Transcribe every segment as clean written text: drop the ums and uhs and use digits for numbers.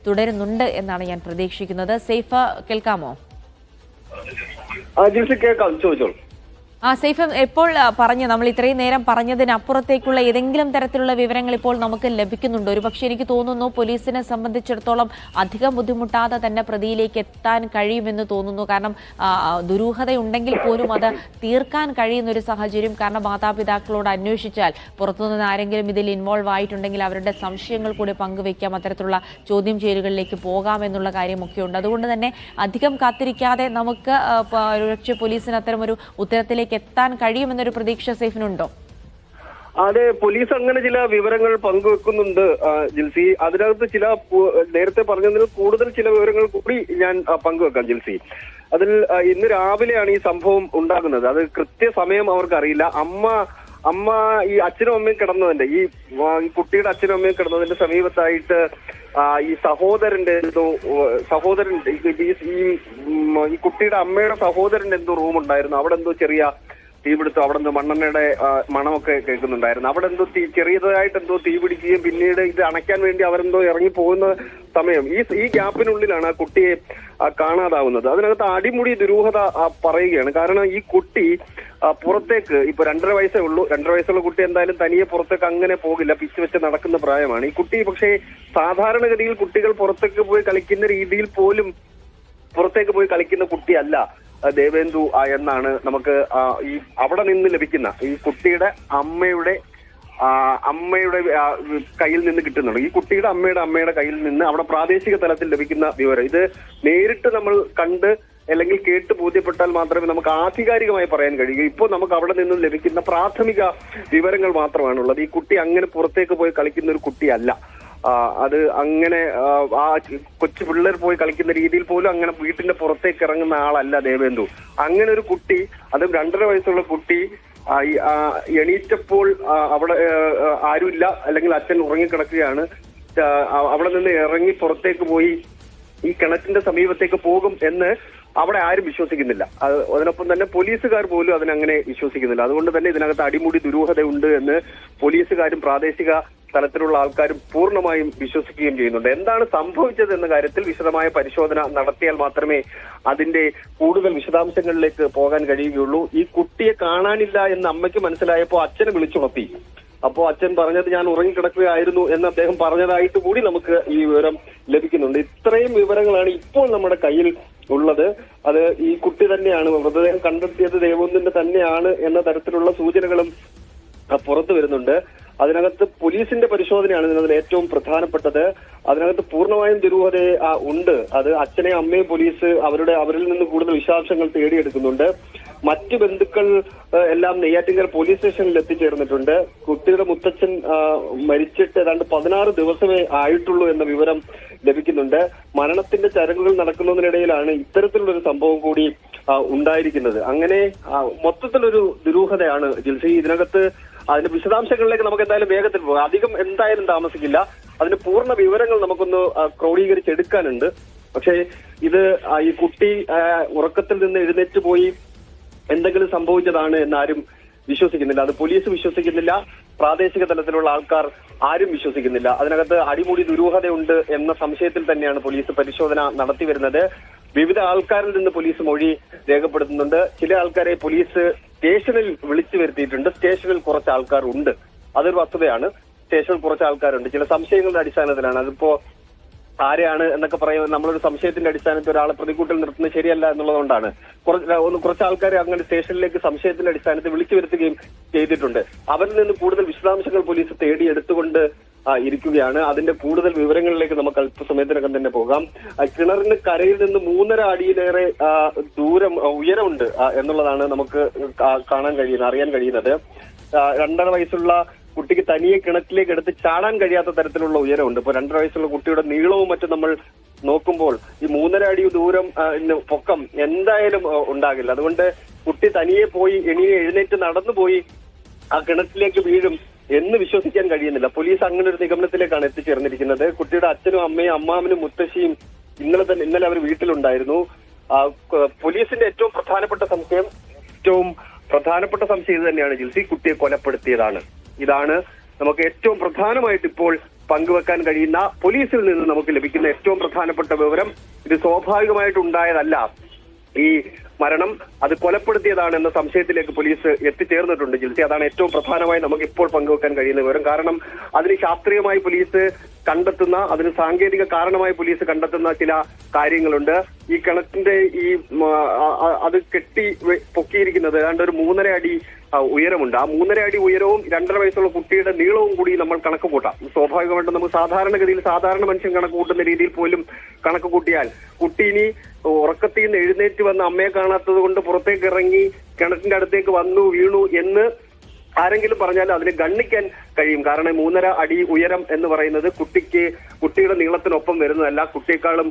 തുടരുന്നുണ്ട് എന്നാണ് ഞാൻ പ്രതീക്ഷിക്കുന്നത്. സൈഫ്, കേൾക്കാമോ? കേൾക്കാം, ചോദിച്ചോളൂ. സൈഫ്, എപ്പോൾ പറഞ്ഞു നമ്മൾ ഇത്രയും നേരം പറഞ്ഞതിനപ്പുറത്തേക്കുള്ള ഏതെങ്കിലും തരത്തിലുള്ള വിവരങ്ങൾ ഇപ്പോൾ നമുക്ക് ലഭിക്കുന്നുണ്ടോ? ഒരുപക്ഷെ എനിക്ക് തോന്നുന്നു പോലീസിനെ സംബന്ധിച്ചിടത്തോളം അധികം ബുദ്ധിമുട്ടാതെ തന്നെ പ്രതിയിലേക്ക് എത്താൻ കഴിയുമെന്ന് തോന്നുന്നു. കാരണം ദുരൂഹതയുണ്ടെങ്കിൽ പോലും അത് തീർക്കാൻ കഴിയുന്ന ഒരു സാഹചര്യം. കാരണം മാതാപിതാക്കളോട് അന്വേഷിച്ചാൽ പുറത്തുനിന്ന് ആരെങ്കിലും ഇതിൽ ഇൻവോൾവ് ആയിട്ടുണ്ടെങ്കിൽ അവരുടെ സംശയങ്ങൾ കൂടി പങ്കുവയ്ക്കാം, അത്തരത്തിലുള്ള ചോദ്യം ചെയ്യലുകളിലേക്ക് പോകാമെന്നുള്ള കാര്യമൊക്കെയുണ്ട്. അതുകൊണ്ട് തന്നെ അധികം കാത്തിരിക്കാതെ നമുക്ക് ഒരുപക്ഷെ പോലീസിന് അത്തരമൊരു ഉത്തരത്തിലേക്ക് എത്താൻ കഴിയുമെന്നൊരു പ്രതീക്ഷ സൈഫിനുണ്ടോ? അതെ, പോലീസ് അങ്ങനെ ചില വിവരങ്ങൾ പങ്കുവെക്കുന്നുണ്ട് ജിൽസി. അതിനകത്ത് ചില നേരത്തെ പറഞ്ഞതിൽ കൂടുതൽ ചില വിവരങ്ങൾ കൂടി ഞാൻ പങ്കുവെക്കാം ജിൽസി. അതിൽ ഇന്ന് രാവിലെയാണ് ഈ സംഭവം ഉണ്ടാകുന്നത്. അത് കൃത്യസമയം അവർക്കറിയില്ല. അമ്മ ഈ അച്ഛനും അമ്മയും കിടന്നതിന്റെ ഈ കുട്ടിയുടെ അച്ഛനും അമ്മയും കിടന്നതിന്റെ സമീപത്തായിട്ട് ഈ കുട്ടിയുടെ അമ്മയുടെ സഹോദരന്റെ എന്തോ റൂം ഉണ്ടായിരുന്നു. അവിടെ എന്തോ ചെറിയ തീപിടുത്തം, അവിടെ എന്തോ മണ്ണെണ്ണയുടെ മണമൊക്കെ കേൾക്കുന്നുണ്ടായിരുന്നു. അവിടെ എന്തോ ചെറിയതായിട്ട് എന്തോ തീ പിടിക്കുകയും പിന്നീട് ഇത് അണയ്ക്കാൻ വേണ്ടി അവരെന്തോ ഇറങ്ങി പോകുന്ന സമയം ഈ ഗ്യാപ്പിനുള്ളിലാണ് ആ കുട്ടിയെ കാണാതാവുന്നത്. അതിനകത്ത് അടിമുടി ദുരൂഹത പറയുകയാണ്. കാരണം ഈ കുട്ടി പുറത്തേക്ക് ഇപ്പൊ 2.5 വയസ്സേ ഉള്ളൂ. 2.5 വയസ്സുള്ള കുട്ടി എന്തായാലും തനിയെ പുറത്തേക്ക് അങ്ങനെ പോകില്ല, പിച്ച് വെച്ച് നടക്കുന്ന പ്രായമാണ് ഈ കുട്ടി. പക്ഷേ സാധാരണഗതിയിൽ കുട്ടികൾ പുറത്തേക്ക് പോയി കളിക്കുന്ന രീതിയിൽ പോലും പുറത്തേക്ക് പോയി കളിക്കുന്ന കുട്ടിയല്ല ദേവേന്ദു എന്നാണ് നമുക്ക് ഈ അവിടെ നിന്ന് ലഭിക്കുന്ന ഈ കുട്ടിയുടെ അമ്മയുടെ കയ്യിൽ നിന്ന് കിട്ടുന്നുണ്ട്. ഈ കുട്ടിയുടെ അമ്മയുടെ കയ്യിൽ നിന്ന് അവിടെ പ്രാദേശിക തലത്തിൽ ലഭിക്കുന്ന വിവരം. ഇത് നേരിട്ട് നമ്മൾ കണ്ട് അല്ലെങ്കിൽ കേട്ട് ബോധ്യപ്പെട്ടാൽ മാത്രമേ നമുക്ക് ആധികാരികമായി പറയാൻ കഴിയൂ. ഇപ്പോൾ നമുക്ക് അവിടെ നിന്നും ലഭിക്കുന്ന പ്രാഥമിക വിവരങ്ങൾ മാത്രമാണുള്ളത്. ഈ കുട്ടി അങ്ങനെ പുറത്തേക്ക് പോയി കളിക്കുന്ന ഒരു കുട്ടിയല്ല. അത് അങ്ങനെ ആ കൊച്ചു പിള്ളേർ പോയി കളിക്കുന്ന രീതിയിൽ പോലും അങ്ങനെ വീട്ടിന്റെ പുറത്തേക്ക് ഇറങ്ങുന്ന ആളല്ല ദേവേന്ദു. അങ്ങനെ ഒരു കുട്ടി, അതും 2.5 വയസ്സുള്ള കുട്ടി എണീറ്റപ്പോൾ അവിടെ ആരുമില്ല, അല്ലെങ്കിൽ അച്ഛൻ ഉറങ്ങിക്കിടക്കുകയാണ്. അവിടെ നിന്ന് ഇറങ്ങി പുറത്തേക്ക് പോയി ഈ കിണറ്റിന്റെ സമീപത്തേക്ക് പോകും എന്ന് അവിടെ ആരും വിശ്വസിക്കുന്നില്ല. അതിനൊപ്പം തന്നെ പോലീസുകാർ പോലും അതിനങ്ങനെ വിശ്വസിക്കുന്നില്ല. അതുകൊണ്ട് തന്നെ ഇതിനകത്ത് അടിമുടി ദുരൂഹതയുണ്ട് എന്ന് പോലീസുകാരും പ്രാദേശിക തലത്തിലുള്ള ആൾക്കാരും പൂർണ്ണമായും വിശ്വസിക്കുകയും ചെയ്യുന്നുണ്ട്. എന്താണ് സംഭവിച്ചത് എന്ന കാര്യത്തിൽ വിശദമായ പരിശോധന നടത്തിയാൽ മാത്രമേ അതിന്റെ കൂടുതൽ വിശദാംശങ്ങളിലേക്ക് പോകാൻ കഴിയുകയുള്ളൂ. ഈ കുട്ടിയെ കാണാനില്ല എന്ന് അമ്മയ്ക്ക് മനസ്സിലായപ്പോൾ അച്ഛനെ വിളിച്ചുണർത്തി. അപ്പോ അച്ഛൻ പറഞ്ഞത് ഞാൻ ഉറങ്ങിക്കിടക്കുകയായിരുന്നു എന്ന് അദ്ദേഹം പറഞ്ഞതായിട്ട് കൂടി നമുക്ക് ഈ വിവരം ലഭിക്കുന്നുണ്ട്. ഇത്രയും വിവരങ്ങളാണ് ഇപ്പോൾ നമ്മുടെ കയ്യിൽ ഉള്ളത്. അത് ഈ കുട്ടി തന്നെയാണ്, മൃതദേഹം കണ്ടെത്തിയത് ദേവേന്ദുവിന്റെ തന്നെയാണ് എന്ന തരത്തിലുള്ള സൂചനകളും പുറത്തു വരുന്നുണ്ട്. അതിനകത്ത് പോലീസിന്റെ പരിശോധനയാണ് ഇതിനകത്ത് ഏറ്റവും പ്രധാനപ്പെട്ടത്. അതിനകത്ത് പൂർണ്ണമായും ദുരൂഹത ഉണ്ട്. അത് അച്ഛനെയും അമ്മയും പോലീസ് അവരിൽ നിന്ന് കൂടുതൽ വിശദാംശങ്ങൾ തേടിയെടുക്കുന്നുണ്ട്. മറ്റു ബന്ധുക്കൾ എല്ലാം നെയ്യാറ്റിൻകര പോലീസ് സ്റ്റേഷനിൽ എത്തിച്ചേർന്നിട്ടുണ്ട്. കുട്ടിയുടെ മുത്തച്ഛൻ മരിച്ചിട്ട് ഏതാണ്ട് 16 ദിവസമേ ആയിട്ടുള്ളൂ എന്ന വിവരം ലഭിക്കുന്നുണ്ട്. മരണത്തിന്റെ ചടങ്ങുകൾ നടക്കുന്നതിനിടയിലാണ് ഇത്തരത്തിലുള്ളൊരു സംഭവം കൂടി ഉണ്ടായിരിക്കുന്നത്. അങ്ങനെ മൊത്തത്തിലൊരു ദുരൂഹതയാണ് ജിൽസി. ഇതിനകത്ത് അതിന്റെ വിശദാംശങ്ങളിലേക്ക് നമുക്ക് എന്തായാലും വേഗത്തിൽ പോകാം. അധികം എന്തായാലും താമസിക്കില്ല. അതിന്റെ പൂർണ്ണ വിവരങ്ങൾ നമുക്കൊന്ന് ക്രോഡീകരിച്ചെടുക്കാനുണ്ട്. പക്ഷേ ഇത് ഈ കുട്ടി ഉറക്കത്തിൽ നിന്ന് എഴുന്നേറ്റ് പോയി എന്തെങ്കിലും സംഭവിച്ചതാണ് എന്നാരും വിശ്വസിക്കുന്നില്ല. അത് പോലീസ് വിശ്വസിക്കുന്നില്ല, പ്രാദേശിക തലത്തിലുള്ള ആൾക്കാർ ആരും വിശ്വസിക്കുന്നില്ല. അതിനകത്ത് അടിമുടി ദുരൂഹതയുണ്ട് എന്ന സംശയത്തിൽ തന്നെയാണ് പോലീസ് പരിശോധന നടത്തി വരുന്നത്. വിവിധ ആൾക്കാരിൽ നിന്ന് പോലീസ് മൊഴി രേഖപ്പെടുത്തുന്നുണ്ട്. ചില ആൾക്കാരെ പോലീസ് സ്റ്റേഷനിൽ വിളിച്ചു വരുത്തിയിട്ടുണ്ട്. സ്റ്റേഷനിൽ കുറച്ച് ആൾക്കാർ ഉണ്ട്, അതൊരു വസ്തുതയാണ്. സ്റ്റേഷനിൽ കുറച്ച് ആൾക്കാരുണ്ട്. ചില സംശയങ്ങളുടെ അടിസ്ഥാനത്തിലാണ്. അതിപ്പോ ആരെയാണ് എന്നൊക്കെ പറയുന്നത് നമ്മളൊരു സംശയത്തിന്റെ അടിസ്ഥാനത്തിൽ ഒരാളെ പ്രതികൂട്ടിൽ നിർത്തുന്നത് ശരിയല്ല എന്നുള്ളതുകൊണ്ടാണ് കുറച്ച് ആൾക്കാരെ അങ്ങനെ സ്റ്റേഷനിലേക്ക് സംശയത്തിന്റെ അടിസ്ഥാനത്തിൽ വിളിച്ചു വരുത്തുകയും ചെയ്തിട്ടുണ്ട്. അവരിൽ നിന്ന് കൂടുതൽ വിശദാംശങ്ങൾ പോലീസ് തേടിയെടുത്തുകൊണ്ട് ഇരിക്കുകയാണ്. അതിന്റെ കൂടുതൽ വിവരങ്ങളിലേക്ക് നമുക്ക് അല്പസമയത്തിനകം തന്നെ പോകാം. കിണറിന് കരയിൽ നിന്ന് 3.5 അടിയിലേറെ ഉയരമുണ്ട് എന്നുള്ളതാണ് നമുക്ക് അറിയാൻ കഴിയുന്നത്. 2.5 വയസ്സുള്ള കുട്ടിക്ക് തനിയെ കിണറ്റിലേക്ക് എടുത്ത് ചാടാൻ കഴിയാത്ത തരത്തിലുള്ള ഉയരമുണ്ട്. ഇപ്പൊ 2.5 വയസ്സുള്ള കുട്ടിയുടെ നീളവും മറ്റും നമ്മൾ നോക്കുമ്പോൾ ഈ 3.5 അടി ദൂരം പൊക്കം എന്തായാലും ഉണ്ടാകില്ല. അതുകൊണ്ട് കുട്ടി തനിയെ പോയി എഴുന്നേറ്റ് നടന്നുപോയി ആ കിണറ്റിലേക്ക് വീഴും എന്ന് വിശ്വസിക്കാൻ കഴിയുന്നില്ല. പോലീസ് അങ്ങനെ ഒരു നിഗമനത്തിലേക്കാണ് എത്തിച്ചേർന്നിരിക്കുന്നത്. കുട്ടിയുടെ അച്ഛനും അമ്മയും അമ്മാവനും മുത്തശ്ശിയും ഇന്നലെ അവർ വീട്ടിലുണ്ടായിരുന്നു. പോലീസിന്റെ ഏറ്റവും പ്രധാനപ്പെട്ട സംശയം ഇത് തന്നെയാണ് ജിൽസി, കുട്ടിയെ കൊലപ്പെടുത്തിയതാണ്. ഇതാണ് നമുക്ക് ഏറ്റവും പ്രധാനമായിട്ട് ഇപ്പോൾ പങ്കുവെക്കാൻ കഴിയുന്ന പോലീസിൽ നിന്ന് നമുക്ക് ലഭിക്കുന്ന ഏറ്റവും പ്രധാനപ്പെട്ട വിവരം ഇത് സ്വാഭാവികമായിട്ടുണ്ടായതല്ല. ഈ മരണം അത് കൊലപ്പെടുത്തിയതാണ് എന്ന സംശയത്തിലേക്ക് പോലീസ് എത്തിച്ചേർന്നിട്ടുണ്ട് ജിൽസി. അതാണ് ഏറ്റവും പ്രധാനമായി നമുക്ക് ഇപ്പോൾ പങ്കുവെക്കാൻ കഴിയുന്ന വിവരം. കാരണം അതിന് ശാസ്ത്രീയമായി പോലീസ് കണ്ടെത്തുന്ന, അതിന് സാങ്കേതിക കാരണമായി പോലീസ് കണ്ടെത്തുന്ന ചില കാര്യങ്ങളുണ്ട്. ഈ കിണറ്റിന്റെ ഈ അത് കെട്ടി പൊക്കിയിരിക്കുന്നത് ഏതാണ്ട് ഒരു 3.5 അടി ഉയരമുണ്ട്. ആ 3.5 അടി ഉയരവും 2.5 വയസ്സുള്ള കുട്ടിയുടെ നീളവും കൂടി നമ്മൾ കണക്ക് കൂട്ടാം. സ്വാഭാവികമായിട്ടും നമുക്ക് സാധാരണഗതിയിൽ സാധാരണ മനുഷ്യൻ കണക്ക് കൂട്ടുന്ന രീതിയിൽ പോലും കണക്ക് കൂട്ടിയാൽ കുട്ടി ഇനി ഉറക്കത്തിൽ നിന്ന് എഴുന്നേറ്റ് വന്ന് അമ്മയെ കാണാത്തത് കൊണ്ട് പുറത്തേക്ക് ഇറങ്ങി കിണറ്റിന്റെ അടുത്തേക്ക് വന്നു വീണു എന്ന് ആരെങ്കിലും പറഞ്ഞാൽ അതിനെ ഗണ്ണിക്കാൻ കഴിയും. കാരണം 3.5 അടി ഉയരം എന്ന് പറയുന്നത് കുട്ടിയുടെ നീളത്തിനൊപ്പം വരുന്നതല്ല, കുട്ടിയെക്കാളും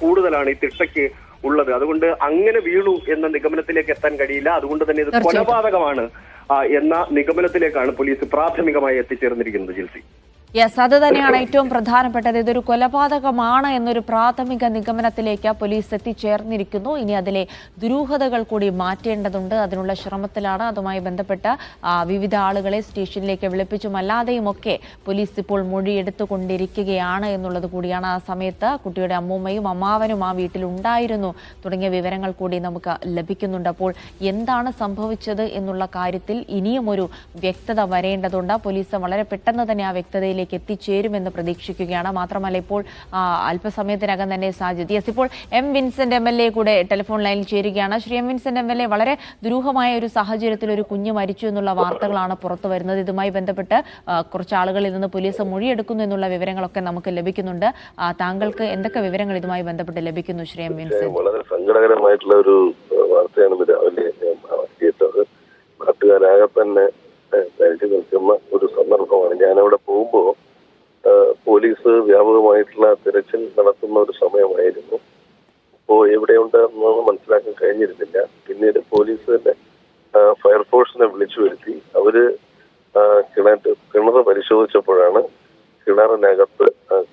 കൂടുതലാണ് ഈ തിട്ടയ്ക്ക് ഉള്ളത്. അതുകൊണ്ട് അങ്ങനെ വീണു എന്ന നിഗമനത്തിലേക്ക് എത്താൻ കഴിയില്ല. അതുകൊണ്ട് തന്നെ ഇത് കൊലപാതകമാണ് എന്ന നിഗമനത്തിലേക്കാണ് പോലീസ് പ്രാഥമികമായി എത്തിച്ചേർന്നിരിക്കുന്നത് ജിൽസി. യെസ്, അത് തന്നെയാണ് ഏറ്റവും പ്രധാനപ്പെട്ടത്. ഇതൊരു കൊലപാതകമാണ് എന്നൊരു പ്രാഥമിക നിഗമനത്തിലേക്ക് പോലീസ് എത്തിച്ചേർന്നിരിക്കുന്നു. ഇനി അതിലെ ദുരൂഹതകൾ കൂടി മാറ്റേണ്ടതുണ്ട്. അതിനുള്ള ശ്രമത്തിലാണ്. അതുമായി ബന്ധപ്പെട്ട വിവിധ ആളുകളെ സ്റ്റേഷനിലേക്ക് വിളിപ്പിച്ചും അല്ലാതെയും ഒക്കെ പോലീസ് ഇപ്പോൾ മൊഴിയെടുത്തുകൊണ്ടിരിക്കുകയാണ് എന്നുള്ളത് കൂടിയാണ്. ആ സമയത്ത് കുട്ടിയുടെ അമ്മൂമ്മയും അമ്മാവനും ആ വീട്ടിലുണ്ടായിരുന്നു തുടങ്ങിയ വിവരങ്ങൾ കൂടി നമുക്ക് ലഭിക്കുന്നുണ്ട്. അപ്പോൾ എന്താണ് സംഭവിച്ചത് എന്നുള്ള കാര്യത്തിൽ ഇനിയും ഒരു വ്യക്തത വരേണ്ടതുണ്ട്. പോലീസ് വളരെ പെട്ടെന്ന് തന്നെ ആ വ്യക്തതയിലേക്ക് എത്തിച്ചേരുമെന്ന് പ്രതീക്ഷിക്കുകയാണ്. മാത്രമല്ല ഇപ്പോൾ അല്പസമയത്തിനകം തന്നെ സാജിദ്, യെസ്, ഇപ്പോൾ എം വിൻസെന്റ് MLA കൂടെ ടെലിഫോൺ ലൈനിൽ ചേരുകയാണ്. ശ്രീ എം വിൻസെന്റ് MLA, വളരെ ദുരൂഹമായ ഒരു സാഹചര്യത്തിൽ ഒരു കുഞ്ഞ് മരിച്ചു എന്നുള്ള വാർത്തകളാണ് പുറത്തു വരുന്നത്. ഇതുമായി ബന്ധപ്പെട്ട് കുറച്ച് ആളുകളിൽ നിന്ന് പോലീസ് മൊഴിയെടുക്കുന്നു എന്നുള്ള വിവരങ്ങളൊക്കെ നമുക്ക് ലഭിക്കുന്നുണ്ട്. താങ്കൾക്ക് എന്തൊക്കെ വിവരങ്ങൾ ഇതുമായി ബന്ധപ്പെട്ട് ലഭിക്കുന്നു ശ്രീ എം വിൻസെന്റ്? വളരെ സങ്കടകരമായിട്ടുള്ള ഒരു വാർത്തയാണ് രാവിലെ കേട്ടത്. നാട്ടുകാരാകെ തന്നെ കഴിച്ചു നിൽക്കുന്ന ഒരു സന്ദർഭമാണ്. ഞാനവിടെ പോകുമ്പോൾ പോലീസ് വ്യാപകമായിട്ടുള്ള തിരച്ചിൽ നടത്തുന്ന ഒരു സമയമായിരുന്നു. അപ്പോൾ എവിടെയുണ്ടെന്ന് മനസ്സിലാക്കാൻ കഴിഞ്ഞിരുന്നില്ല. പിന്നീട് പോലീസ് തന്നെ ഫയർഫോഴ്സിനെ വിളിച്ചു വരുത്തി. അവര് കിണർ പരിശോധിച്ചപ്പോഴാണ് കിണറിനകത്ത്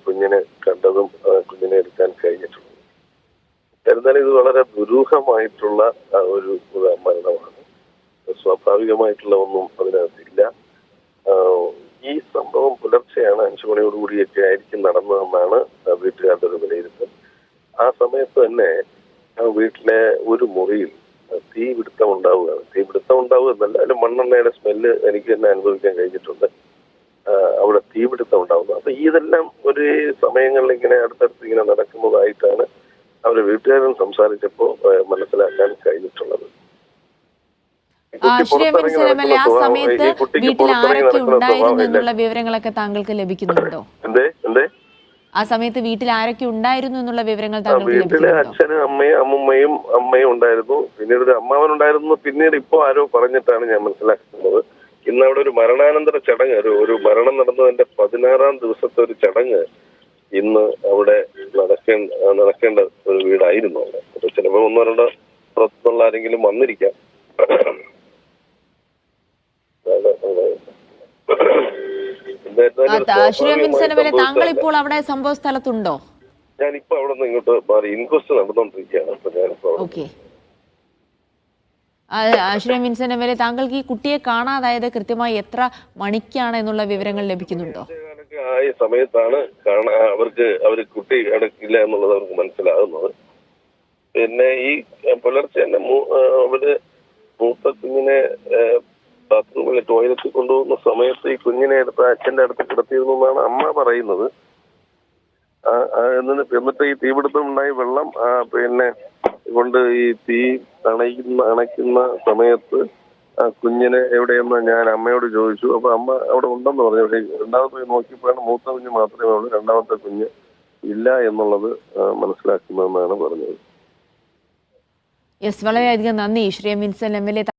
കുഞ്ഞിനെ കണ്ടതും കുഞ്ഞിനെ എടുക്കാൻ കഴിഞ്ഞിട്ടുള്ളത്. എന്നാലും ഇത് വളരെ ദുരൂഹമായിട്ടുള്ള ഒരു മരണമാണ്. സ്വാഭാവികമായിട്ടുള്ള ഒന്നും അതിനകത്തില്ല. ഈ സംഭവം പുലർച്ചെയാണ് 5 മണിയോടുകൂടിയൊക്കെ ആയിരിക്കും നടന്നതെന്നാണ് വീട്ടുകാരുടെ ഒരു വിലയിരുത്തൽ. ആ സമയത്ത് തന്നെ വീട്ടിലെ ഒരു മുറിയിൽ തീപിടുത്തം ഉണ്ടാവുകയാണ്. തീപിടുത്തം ഉണ്ടാവുകയെന്നല്ല, അതിൽ മണ്ണെണ്ണയുടെ സ്മെല്ല് എനിക്ക് തന്നെ അനുഭവിക്കാൻ കഴിഞ്ഞിട്ടുണ്ട്. അവിടെ തീപിടുത്തം ഉണ്ടാവുന്നത്. അപ്പൊ ഇതെല്ലാം ഒരു സമയങ്ങളിൽ ഇങ്ങനെ അടുത്തടുത്ത് ഇങ്ങനെ നടക്കുന്നതായിട്ടാണ് അവരുടെ വീട്ടുകാരൻ സംസാരിച്ചപ്പോൾ മനസ്സിലാക്കാൻ കഴിഞ്ഞിട്ടുള്ളത്. ശ്രീ വിൻസെന്റ് MLA, ആ സമയത്ത് വീട്ടിൽ ആരൊക്കെ ഉണ്ടായിരുന്നു എന്നുള്ള വിവരങ്ങളൊക്കെ താങ്കൾക്ക് ലഭിക്കുന്നുണ്ടോ? ആ സമയത്ത് വീട്ടിൽ ആരൊക്കെ ഉണ്ടായിരുന്നു എന്നുള്ള വിവരങ്ങൾ താങ്കൾക്ക് ലഭിക്കുന്നുണ്ടോ? അച്ഛനും അമ്മയും ഉണ്ടായിരുന്നു. പിന്നീട് ഒരു അമ്മാവൻ ഉണ്ടായിരുന്നു. പിന്നീട് ഇപ്പോ ആരോ പറഞ്ഞിട്ടാണ് ഞാൻ മനസ്സിലാക്കുന്നത്. ഇന്ന് അവിടെ ഒരു മരണാനന്തര ചടങ്ങ്, ഒരു മരണം നടന്നതിന്റെ 16ാം ദിവസത്തെ ഒരു ചടങ്ങ് ഇന്ന് അവിടെ നടക്കേണ്ട ഒരു വീടായിരുന്നു അവിടെ. ചിലപ്പോൾ 1-2 പുറത്തുനിന്നുള്ള ആരെങ്കിലും വന്നിരിക്കാം. ശ്രീ വിൻസെന്റ് MLA, താങ്കൾ ഇപ്പോൾ അവിടെ സംഭവ സ്ഥലത്തുണ്ടോ? ഞാനിപ്പോ അവിടെ നിന്ന് ഇങ്ങോട്ട് മാറി. ഇൻക്വസ്റ്റ് നടന്നുകൊണ്ടിരിക്കുകയാണ്. അപ്പൊ ഞാനിപ്പോ ശ്രീ വിൻസെന്റ് MLA, താങ്കൾക്ക് ഈ കുട്ടിയെ കാണാതായത് കൃത്യമായി എത്ര മണിക്കാണ് എന്നുള്ള വിവരങ്ങൾ ലഭിക്കുന്നുണ്ടോ? ആയ സമയത്താണ് അവര് കുട്ടി അടക്കില്ല എന്നുള്ളത് അവർക്ക് മനസ്സിലാകുന്നത്. പിന്നെ ഈ പുലർച്ചെ തന്നെ അവര് മൂത്ത കുഞ്ഞിനെ ബാത്റൂമിൽ ടോയ്ലറ്റിൽ കൊണ്ടുപോകുന്ന സമയത്ത് ഈ കുഞ്ഞിനെ എടുത്ത് അച്ഛന്റെ അടുത്ത് കിടത്തിയിരുന്നു എന്നാണ് അമ്മ പറയുന്നത്. എന്നിട്ട് ഈ തീപിടുത്തം ഉണ്ടായി വെള്ളം പിന്നെ കൊണ്ട് ഈ തീ അണയ്ക്കുന്ന സമയത്ത് കുഞ്ഞിനെ എവിടെയെന്ന് ഞാൻ അമ്മയോട് ചോദിച്ചു. അപ്പൊ അമ്മ അവിടെ ഉണ്ടെന്ന് പറഞ്ഞു. പക്ഷേ രണ്ടാമത്തെ പോയി നോക്കിയപ്പോഴാണ് മൂത്ത കുഞ്ഞ് മാത്രമേ ഉള്ളൂ, രണ്ടാമത്തെ കുഞ്ഞ് ഇല്ല എന്നുള്ളത് മനസ്സിലാക്കുന്നതെന്നാണ് പറഞ്ഞത്. യെസ്, വളരെയധികം നന്ദി ശ്രീ വിൻസെന്റ് MLA.